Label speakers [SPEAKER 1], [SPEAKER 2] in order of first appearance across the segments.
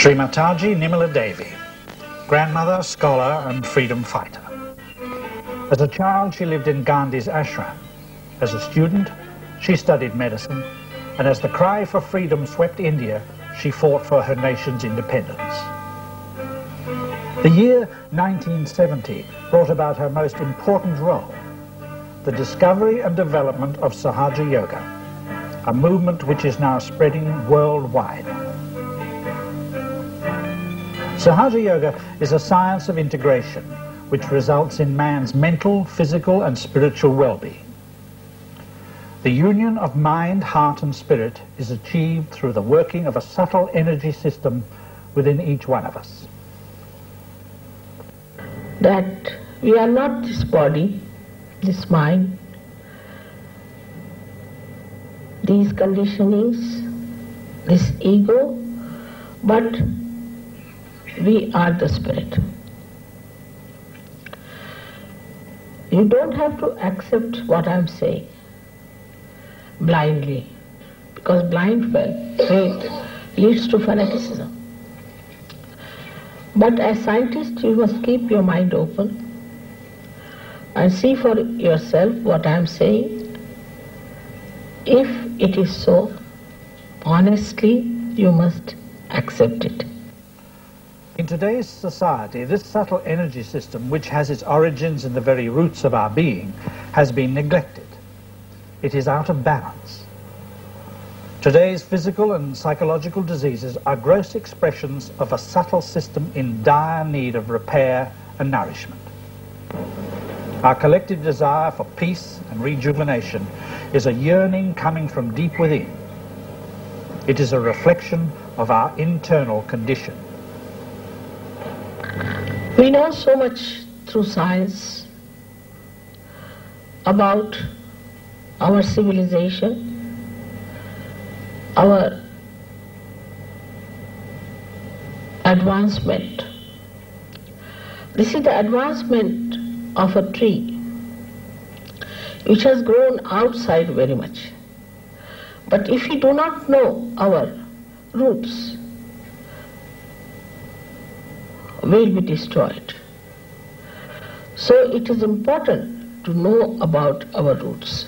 [SPEAKER 1] Srimataji Nimala Devi, grandmother, scholar and freedom fighter. As a child, she lived in Gandhi's ashram. As a student, she studied medicine, and as the cry for freedom swept India, she fought for her nation's independence. The year 1970 brought about her most important role, the discovery and development of Sahaja Yoga, a movement which is now spreading worldwide. Sahaja Yoga is a science of integration which results in man's mental, physical and spiritual well-being. The union of mind, heart and spirit is achieved through the working of a subtle energy system within each one of us.
[SPEAKER 2] That we are not this body, this mind, these conditionings, this ego, but we are the spirit. You don't have to accept what I'm saying blindly, because blind faith leads to fanaticism. But as scientists, you must keep your mind open and see for yourself what I am saying. If it is so, honestly, you must accept it.
[SPEAKER 1] In today's society, this subtle energy system, which has its origins in the very roots of our being, has been neglected. It is out of balance. Today's physical and psychological diseases are gross expressions of a subtle system in dire need of repair and nourishment. Our collective desire for peace and rejuvenation is a yearning coming from deep within. It is a reflection of our internal condition.
[SPEAKER 2] We know so much through science about our civilization, our advancement. This is the advancement of a tree which has grown outside very much. But if we do not know our roots, will be destroyed. So it is important to know about our roots.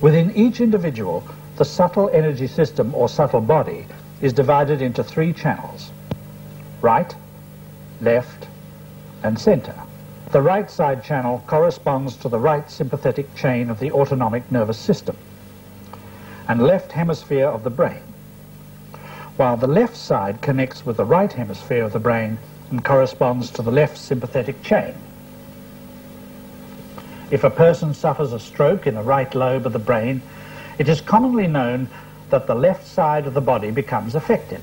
[SPEAKER 1] Within each individual, the subtle energy system or subtle body is divided into three channels: right, left and center. The right side channel corresponds to the right sympathetic chain of the autonomic nervous system and left hemisphere of the brain, while the left side connects with the right hemisphere of the brain and corresponds to the left sympathetic chain. If a person suffers a stroke in the right lobe of the brain, it is commonly known that the left side of the body becomes affected.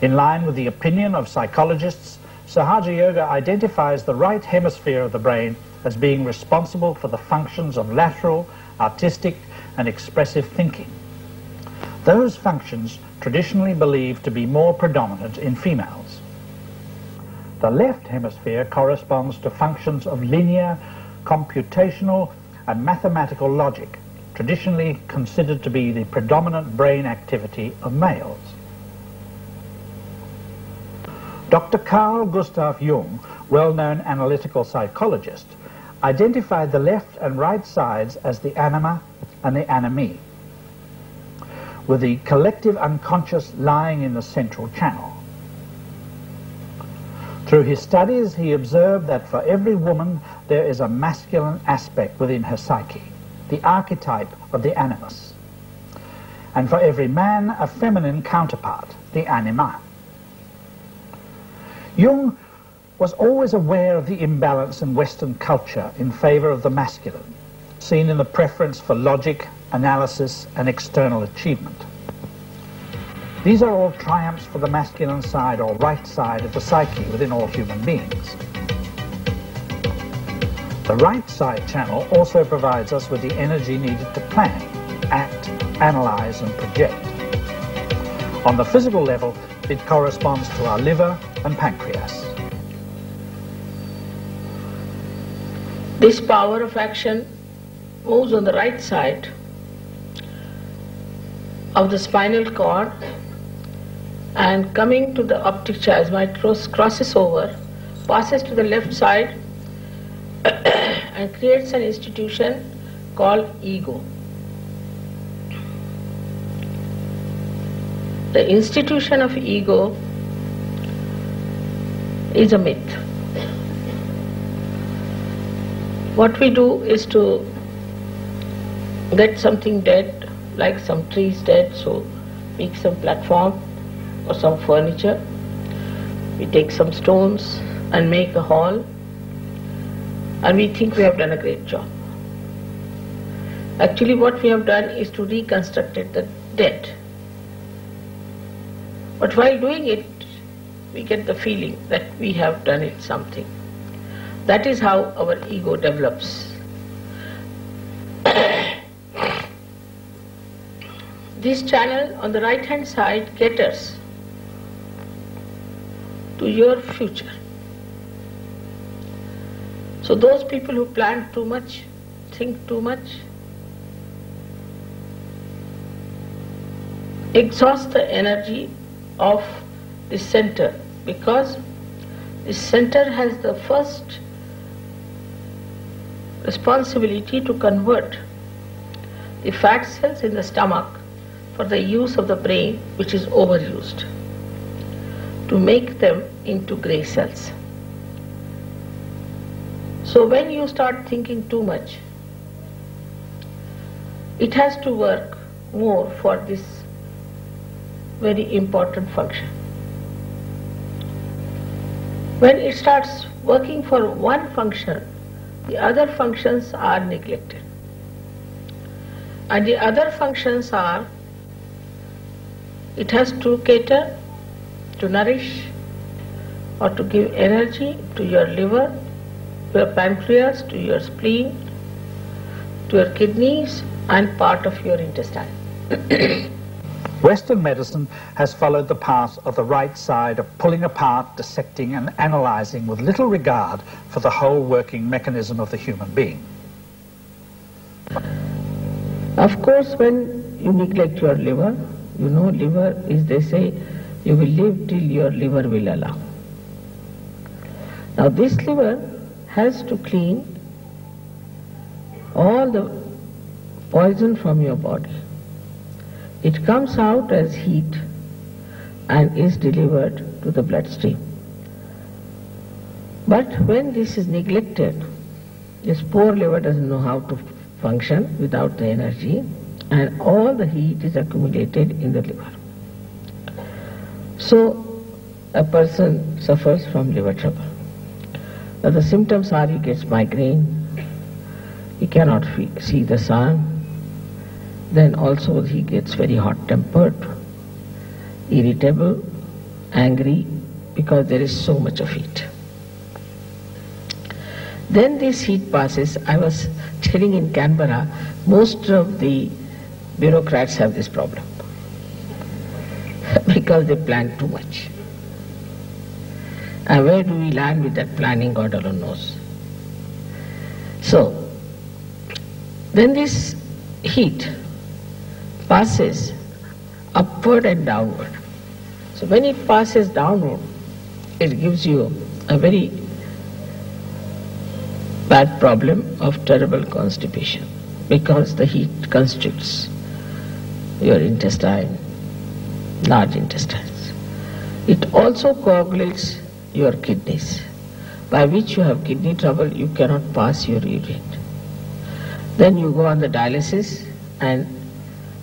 [SPEAKER 1] In line with the opinion of psychologists, Sahaja Yoga identifies the right hemisphere of the brain as being responsible for the functions of lateral, artistic and expressive thinking. Those functions traditionally believed to be more predominant in females. The left hemisphere corresponds to functions of linear, computational and mathematical logic, traditionally considered to be the predominant brain activity of males. Dr. Carl Gustav Jung, well-known analytical psychologist, identified the left and right sides as the anima and the animi, with the collective unconscious lying in the central channel. Through his studies, he observed that for every woman there is a masculine aspect within her psyche, the archetype of the animus, and for every man a feminine counterpart, the anima. Jung was always aware of the imbalance in Western culture in favor of the masculine, seen in the preference for logic, analysis and external achievement. These are all triumphs for the masculine side or right side of the psyche within all human beings. The right side channel also provides us with the energy needed to plan, act, analyze and project. On the physical level, it corresponds to our liver and pancreas.
[SPEAKER 2] This power of action moves on the right side of the spinal cord and coming to the optic chiasma, it crosses over, passes to the left side and creates an institution called ego. The institution of ego is a myth. What we do is to get something dead, like some trees dead, so make some platform or some furniture. We take some stones and make a hall, and we think we have done a great job. Actually what we have done is to reconstruct the dead. But while doing it, we get the feeling that we have done it something. That is how our ego develops. This channel on the right hand side caters to your future. So those people who plan too much, think too much, exhaust the energy of this center, because this center has the first responsibility to convert the fat cells in the stomach for the use of the brain, which is overused, to make them into grey cells. So when you start thinking too much, it has to work more for this very important function. When it starts working for one function, the other functions are neglected. And the other functions are, it has to cater, to nourish, or to give energy to your liver, to your pancreas, to your spleen, to your kidneys, and part of your intestine.
[SPEAKER 1] Western medicine has followed the path of the right side of pulling apart, dissecting and analyzing with little regard for the whole working mechanism of the human being.
[SPEAKER 2] Of course, when you neglect your liver, you know, liver is, they say, you will live till your liver will allow. Now this liver has to clean all the poison from your body. It comes out as heat and is delivered to the bloodstream. But when this is neglected, this poor liver doesn't know how to function without the energy, and all the heat is accumulated in the liver. So a person suffers from liver trouble. Now the symptoms are, he gets migraine, he cannot see the sun, then also he gets very hot-tempered, irritable, angry, because there is so much of heat. Then this heat passes. I was telling in Canberra, most of the bureaucrats have this problem because they plan too much. And where do we land with that planning, God alone knows. So, then this heat passes upward and downward. So when it passes downward, it gives you a very bad problem of terrible constipation, because the heat constricts your intestine, large intestines. It also coagulates your kidneys, by which you have kidney trouble, you cannot pass your urine. Then you go on the dialysis and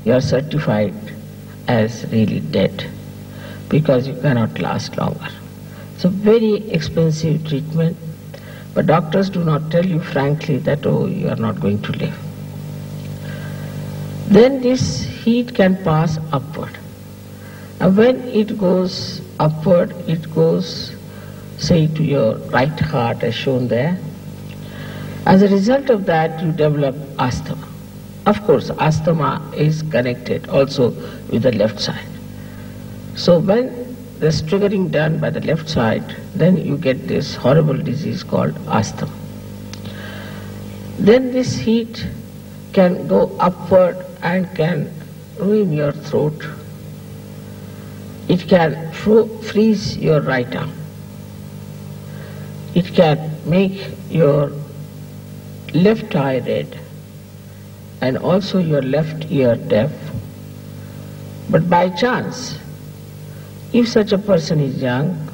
[SPEAKER 2] you are certified as really dead, because you cannot last longer. It's a very expensive treatment, but doctors do not tell you frankly that, oh, you are not going to live. Then this heat can pass upward. And when it goes upward, it goes, say, to your right heart as shown there. As a result of that, you develop asthma. Of course, asthma is connected also with the left side. So when there's triggering done by the left side, then you get this horrible disease called asthma. Then this heat can go upward and can ruin your throat. It can freeze your right arm. It can make your left eye red and also your left ear deaf. But by chance, if such a person is young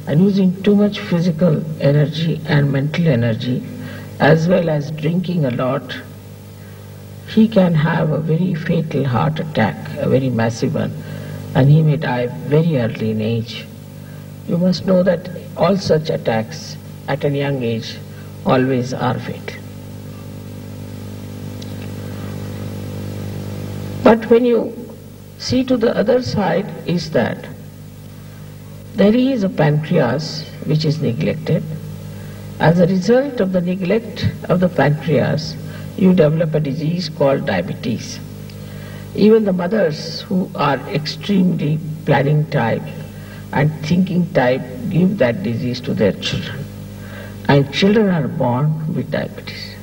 [SPEAKER 2] and using too much physical energy and mental energy, as well as drinking a lot, he can have a very fatal heart attack, a very massive one, and he may die very early in age. You must know that all such attacks at a young age always are fatal. But when you see to the other side is that there is a pancreas which is neglected. As a result of the neglect of the pancreas, you develop a disease called diabetes. Even the mothers who are extremely planning type and thinking type give that disease to their children. And children are born with diabetes.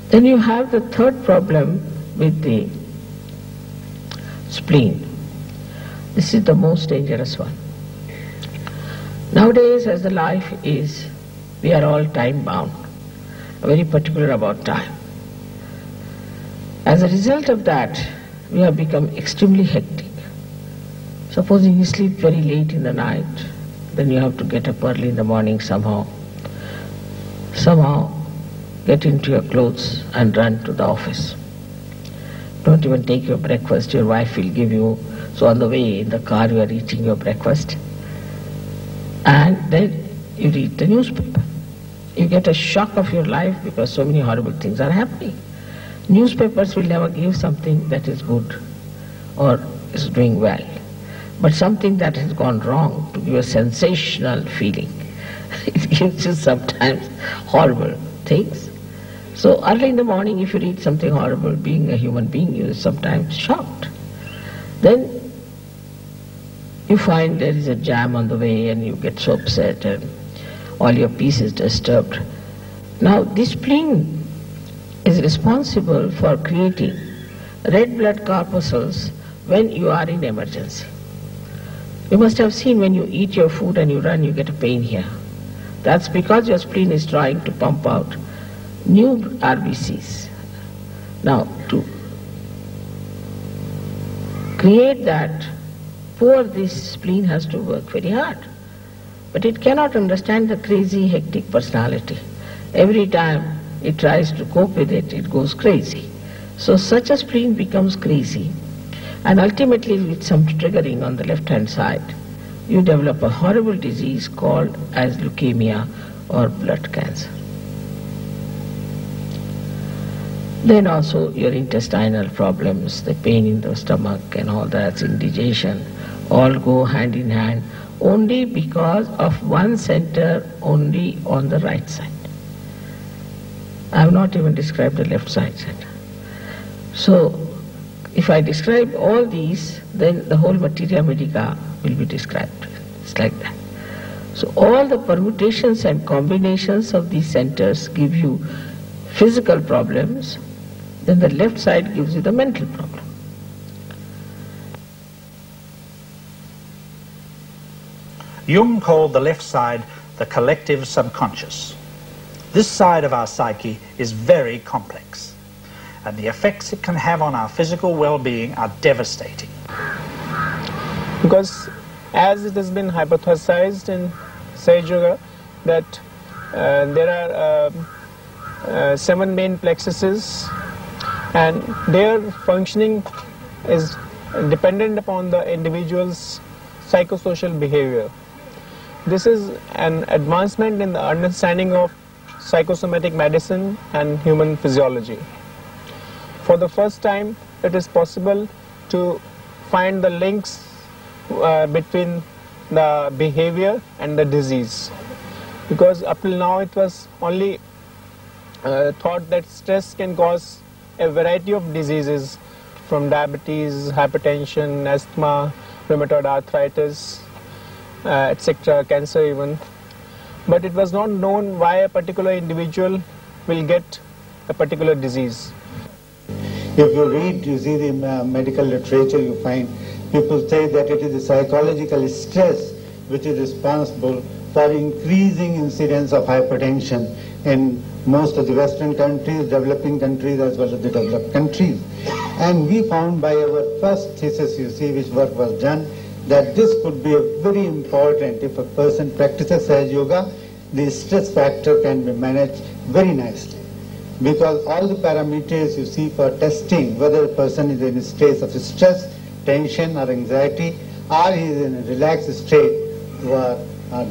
[SPEAKER 2] Then you have the third problem with the spleen. This is the most dangerous one. Nowadays, as the life is, we are all time bound, very particular about time. As a result of that, we have become extremely hectic. Supposing you sleep very late in the night, then you have to get up early in the morning somehow get into your clothes and run to the office. Don't even take your breakfast, your wife will give you, so on the way in the car you are eating your breakfast. And then you read the newspaper. You get a shock of your life because so many horrible things are happening. Newspapers will never give something that is good or is doing well, but something that has gone wrong to give a sensational feeling. It gives you sometimes horrible things. So early in the morning, if you read something horrible, being a human being, you are sometimes shocked. Then you find there is a jam on the way and you get so upset and all your peace is disturbed. Now this spleen is responsible for creating red blood corpuscles when you are in emergency. You must have seen when you eat your food and you run, you get a pain here. That's because your spleen is trying to pump out new RBCs. Now to create that, this spleen has to work very hard. But it cannot understand the crazy, hectic personality. Every time it tries to cope with it, it goes crazy. So such a spleen becomes crazy, and ultimately with some triggering on the left-hand side, you develop a horrible disease called as leukemia or blood cancer. Then also your intestinal problems, the pain in the stomach and all that, indigestion, all go hand in hand only because of one center only on the right side. I have not even described the left side center. So if I describe all these, then the whole materia medica will be described. It's like that. So all the permutations and combinations of these centers give you physical problems, then the left side gives you the mental problem.
[SPEAKER 1] Jung called the left side the collective subconscious. This side of our psyche is very complex, and the effects it can have on our physical well-being are devastating.
[SPEAKER 3] Because as it has been hypothesized in Sahaja Yoga that there are 7 main plexuses, and their functioning is dependent upon the individual's psychosocial behavior. This is an advancement in the understanding of psychosomatic medicine and human physiology. For the first time, it is possible to find the links between the behavior and the disease. Because up till now it was only thought that stress can cause a variety of diseases, from diabetes, hypertension, asthma, rheumatoid arthritis, etc., cancer even. But it was not known why a particular individual will get a particular disease.
[SPEAKER 4] If you read, you see the medical literature, you find people say that it is the psychological stress which is responsible for increasing incidence of hypertension in most of the Western countries, developing countries as well as the developed countries. And we found by our first thesis, you see, which work was done, that this could be a very important, if a person practices Sahaja Yoga, the stress factor can be managed very nicely. Because all the parameters you see for testing whether a person is in a state of stress, tension or anxiety, or he is in a relaxed state were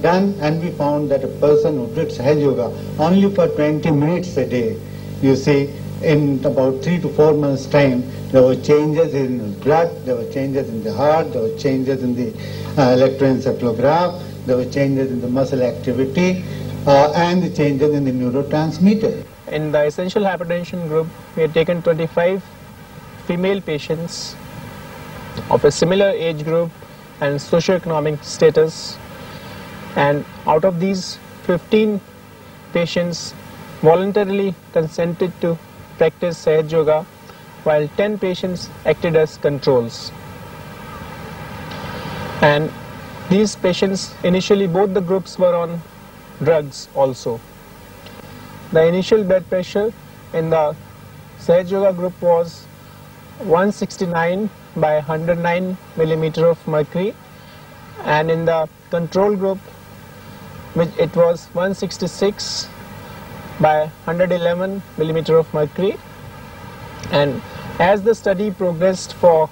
[SPEAKER 4] done, and we found that a person who did Sahaja Yoga only for 20 minutes a day, you see, in about 3 to 4 months' time, there were changes in the blood, there were changes in the heart, there were changes in the electroencephalograph, there were changes in the muscle activity, and the changes in the neurotransmitter.
[SPEAKER 3] In the essential hypertension group, we had taken 25 female patients of a similar age group and socioeconomic status, and out of these 15 patients voluntarily consented to practice Sahaja Yoga, while 10 patients acted as controls. And these patients, initially both the groups were on drugs also. The initial blood pressure in the Sahaja Yoga group was 169 by 109 millimeter of mercury, and in the control group it was 166 by 111 millimeter of mercury. And as the study progressed for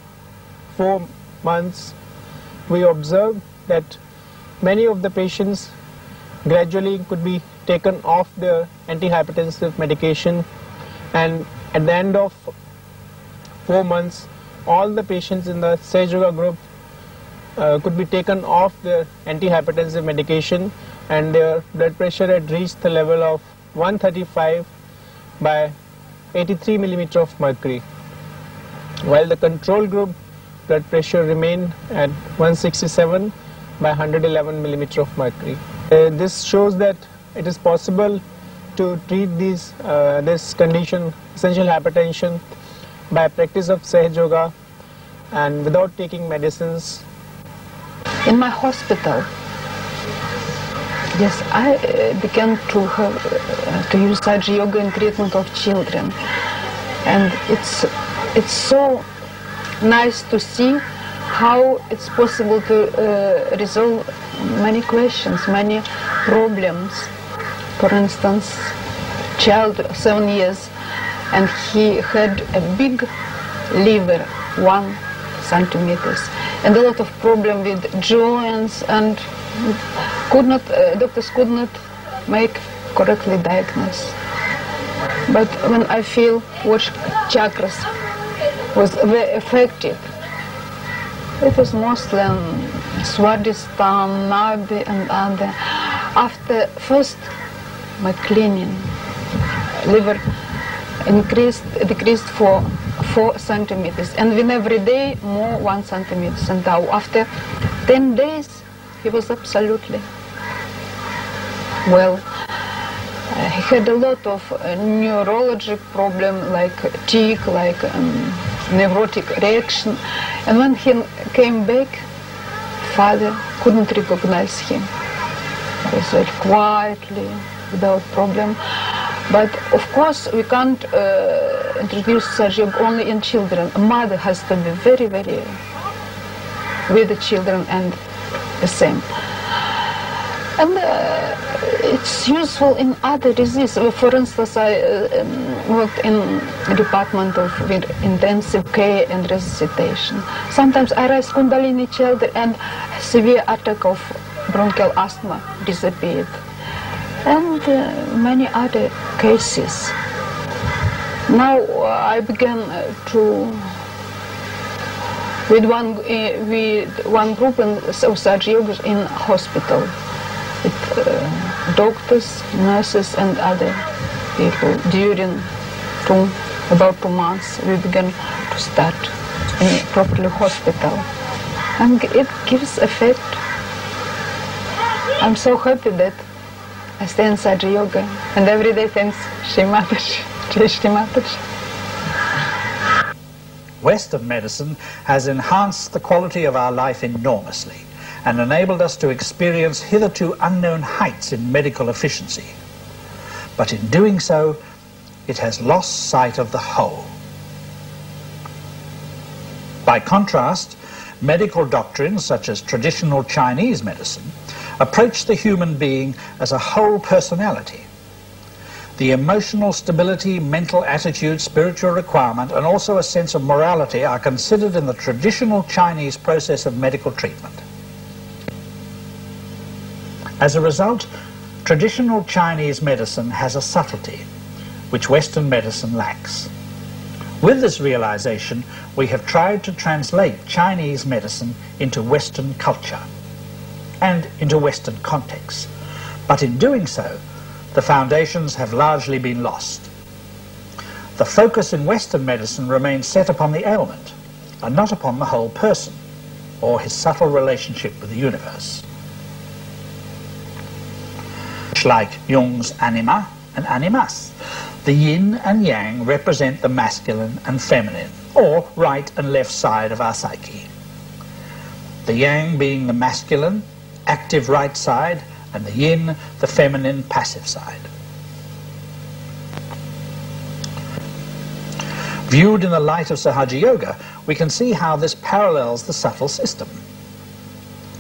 [SPEAKER 3] 4 months, we observed that many of the patients gradually could be taken off their antihypertensive medication, and at the end of 4 months all the patients in the Sahaja Yoga group could be taken off their antihypertensive medication, and their blood pressure had reached the level of 135 by 83 millimeter of mercury, while the control group blood pressure remained at 167 by 111 millimeter of mercury. This shows that it is possible to treat this condition, essential hypertension, by practice of Sahaja Yoga and without taking medicines.
[SPEAKER 5] In my hospital, yes, I began to use Sahaja Yoga in treatment of children, and it's so nice to see how it's possible to resolve many questions, many problems. For instance, child 7 years, and he had a big liver, 1 centimeters, and a lot of problem with joints, and doctors could not make correctly diagnose. But when I feel which chakras was very effective, it was mostly Swadhisthana, Nabi and other. After first my cleaning, liver decreased for 4 centimeters, and then every day more 1 centimeter. And now after 10 days he was absolutely well. He had a lot of neurologic problem like tic, like neurotic reaction, and when he came back, father couldn't recognize him. He was very quietly, without problem. But of course we can't introduce Sahaja Yoga only in children. A mother has to be very, very with the children and the same. And it's useful in other diseases. For instance, I worked in the department of intensive care and resuscitation. Sometimes I raise Kundalini children and severe attack of bronchial asthma disappeared. And many other cases. Now I began with one group of Sahaja Yoga in hospital, with doctors, nurses and other people. During about 2 months we began to start in properly hospital, and it gives effect. I'm so happy that I stay in Sahaja Yoga, and every day thanks Shri Mataji, Jai Shri Mataji.
[SPEAKER 1] Western medicine has enhanced the quality of our life enormously and enabled us to experience hitherto unknown heights in medical efficiency. But in doing so, it has lost sight of the whole. By contrast, medical doctrines such as traditional Chinese medicine approach the human being as a whole personality. The emotional stability, mental attitude, spiritual requirement, and also a sense of morality are considered in the traditional Chinese process of medical treatment. As a result, traditional Chinese medicine has a subtlety which Western medicine lacks. With this realization, we have tried to translate Chinese medicine into Western culture and into Western contexts. But in doing so, the foundations have largely been lost. The focus in Western medicine remains set upon the ailment and not upon the whole person or his subtle relationship with the universe. Like Jung's anima and animus, the yin and yang represent the masculine and feminine, or right and left side of our psyche. The yang being the masculine, active right side, and the yin, the feminine, passive side. Viewed in the light of Sahaja Yoga, we can see how this parallels the subtle system.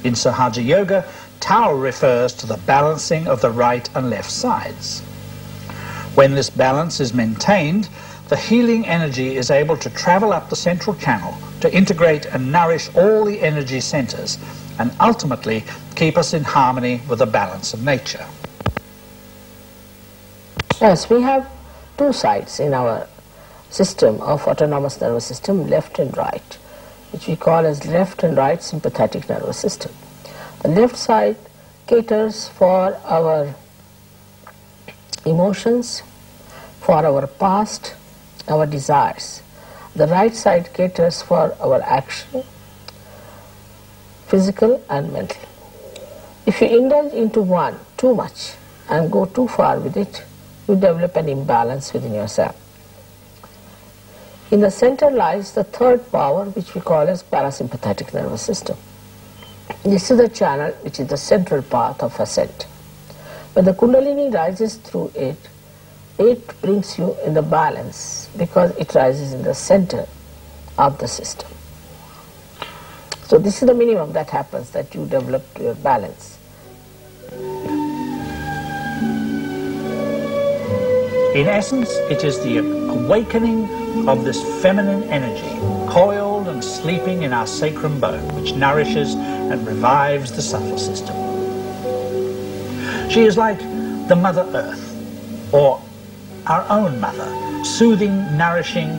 [SPEAKER 1] In Sahaja Yoga, Tao refers to the balancing of the right and left sides. When this balance is maintained, the healing energy is able to travel up the central channel to integrate and nourish all the energy centers and ultimately keep us in harmony with the balance of nature.
[SPEAKER 2] Yes, we have two sides in our system of autonomous nervous system, left and right, which we call as left and right sympathetic nervous system. The left side caters for our emotions, for our past, our desires. The right side caters for our action, physical and mental. If you indulge into one too much and go too far with it, you develop an imbalance within yourself. In the center lies the third power, which we call as parasympathetic nervous system. This is the channel which is the central path of ascent. When the Kundalini rises through it, it brings you in the balance because it rises in the center of the system. So this is the minimum that happens, that you develop your balance.
[SPEAKER 1] In essence, it is the awakening of this feminine energy, coiled and sleeping in our sacrum bone, which nourishes and revives the subtle system. She is like the Mother Earth, or our own mother, soothing, nourishing,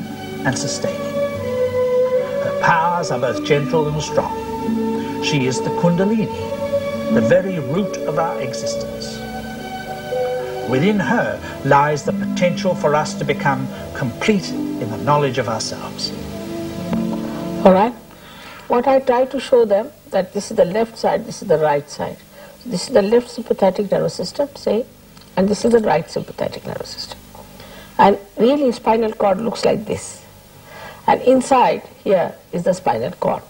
[SPEAKER 1] and sustaining. Her powers are both gentle and strong. She is the Kundalini, the very root of our existence. Within her lies the potential for us to become complete in the knowledge of ourselves.
[SPEAKER 2] All right? What I try to show them, that this is the left side, this is the right side. This is the left sympathetic nervous system, say, and this is the right sympathetic nervous system. And really spinal cord looks like this. And inside here is the spinal cord,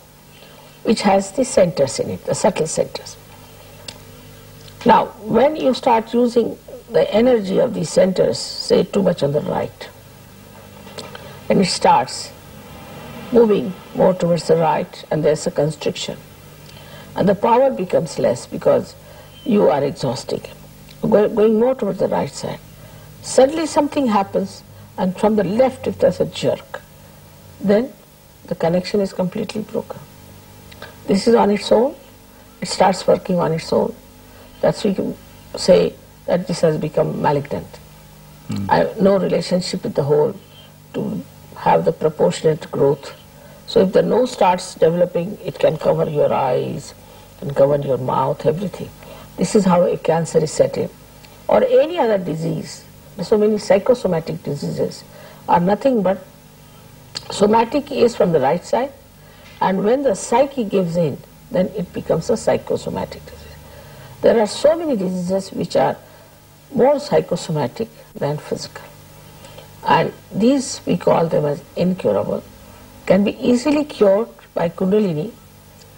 [SPEAKER 2] which has the centers in it, the subtle centers. Now, when you start using the energy of these centers, say too much on the right, and it starts moving more towards the right, and there's a constriction, and the power becomes less because you are exhausting, going more towards the right side. Suddenly something happens, and from the left, if there's a jerk, then the connection is completely broken. This is on its own, it starts working on its own. That's why we can say that this has become malignant. I have no relationship with the whole to have the proportionate growth. So if the nose starts developing, it can cover your eyes, can cover your mouth, everything. This is how a cancer is set in. Or any other disease. So many psychosomatic diseases are nothing but somatic is from the right side, and when the psyche gives in, then it becomes a psychosomatic disease. There are so many diseases which are more psychosomatic than physical, and these we call them as incurable, can be easily cured by Kundalini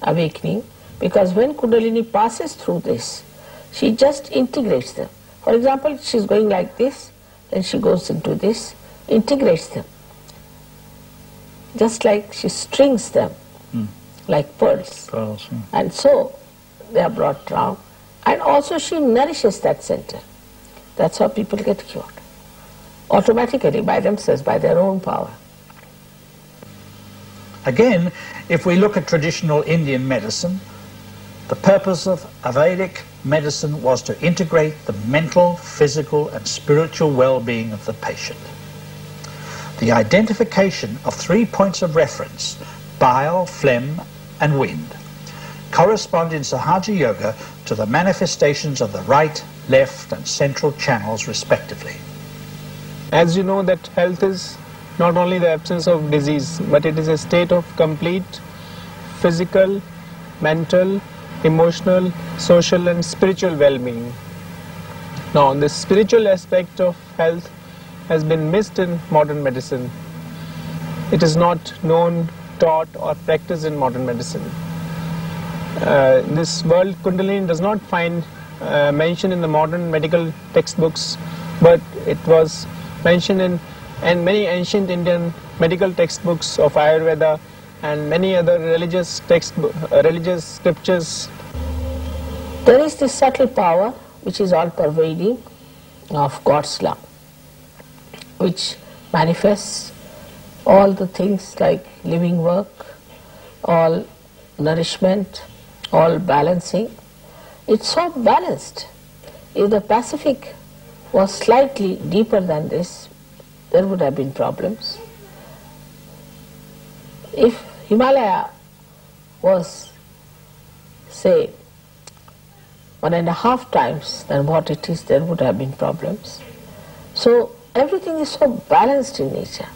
[SPEAKER 2] awakening, because when Kundalini passes through this, she just integrates them. For example, she's going like this, then she goes into this, integrates them. Just like she strings them, like pearls. And so they are brought down. And also she nourishes that center. That's how people get cured. Automatically, by themselves, by their own power.
[SPEAKER 1] Again, if we look at traditional Indian medicine, the purpose of Vedic medicine was to integrate the mental, physical and spiritual well-being of the patient. The identification of 3 points of reference, bile, phlegm and wind, correspond in Sahaja Yoga to the manifestations of the right, left and central channels respectively.
[SPEAKER 3] As you know that health is not only the absence of disease, but it is a state of complete physical, mental, emotional, social and spiritual well-being. Now, the spiritual aspect of health has been missed in modern medicine. It is not known, taught or practiced in modern medicine. This word Kundalini does not find mentioned in the modern medical textbooks, but it was mentioned in many ancient Indian medical textbooks of Ayurveda and many other religious religious scriptures.
[SPEAKER 2] There is this subtle power which is all pervading of God's love, which manifests all the things like living work, all nourishment, all balancing. It's so balanced. If the Pacific was slightly deeper than this, there would have been problems. If Himalaya was, say, 1.5 times than what it is, there would have been problems. So everything is so balanced in nature,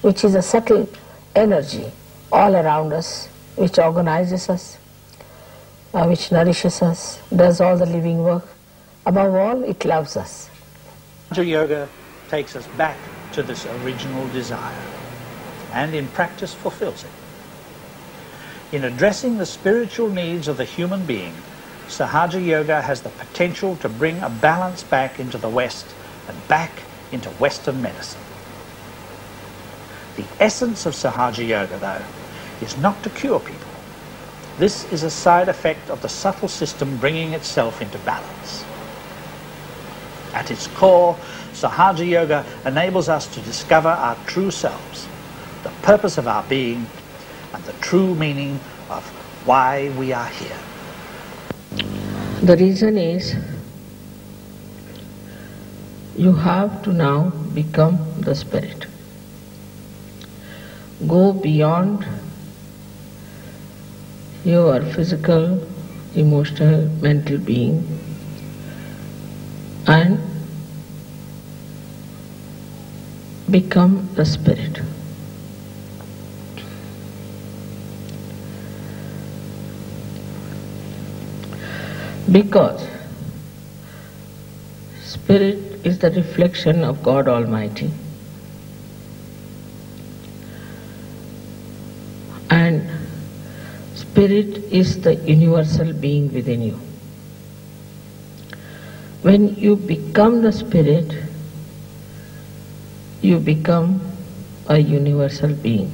[SPEAKER 2] which is a subtle energy all around us, which organizes us, which nourishes us, does all the living work. Above all, it loves us.
[SPEAKER 1] Sahaja Yoga takes us back to this original desire and in practice fulfills it. In addressing the spiritual needs of the human being, Sahaja Yoga has the potential to bring a balance back into the West and back into Western medicine. The essence of Sahaja Yoga, though, is not to cure people. This is a side effect of the subtle system bringing itself into balance. At its core, Sahaja Yoga enables us to discover our true selves, the purpose of our being, and the true meaning of why we are here.
[SPEAKER 2] The reason is, you have to now become the spirit. Go beyond your physical, emotional, mental being and become the spirit. Because spirit is the reflection of God Almighty, and spirit is the universal being within you. When you become the spirit, you become a universal being.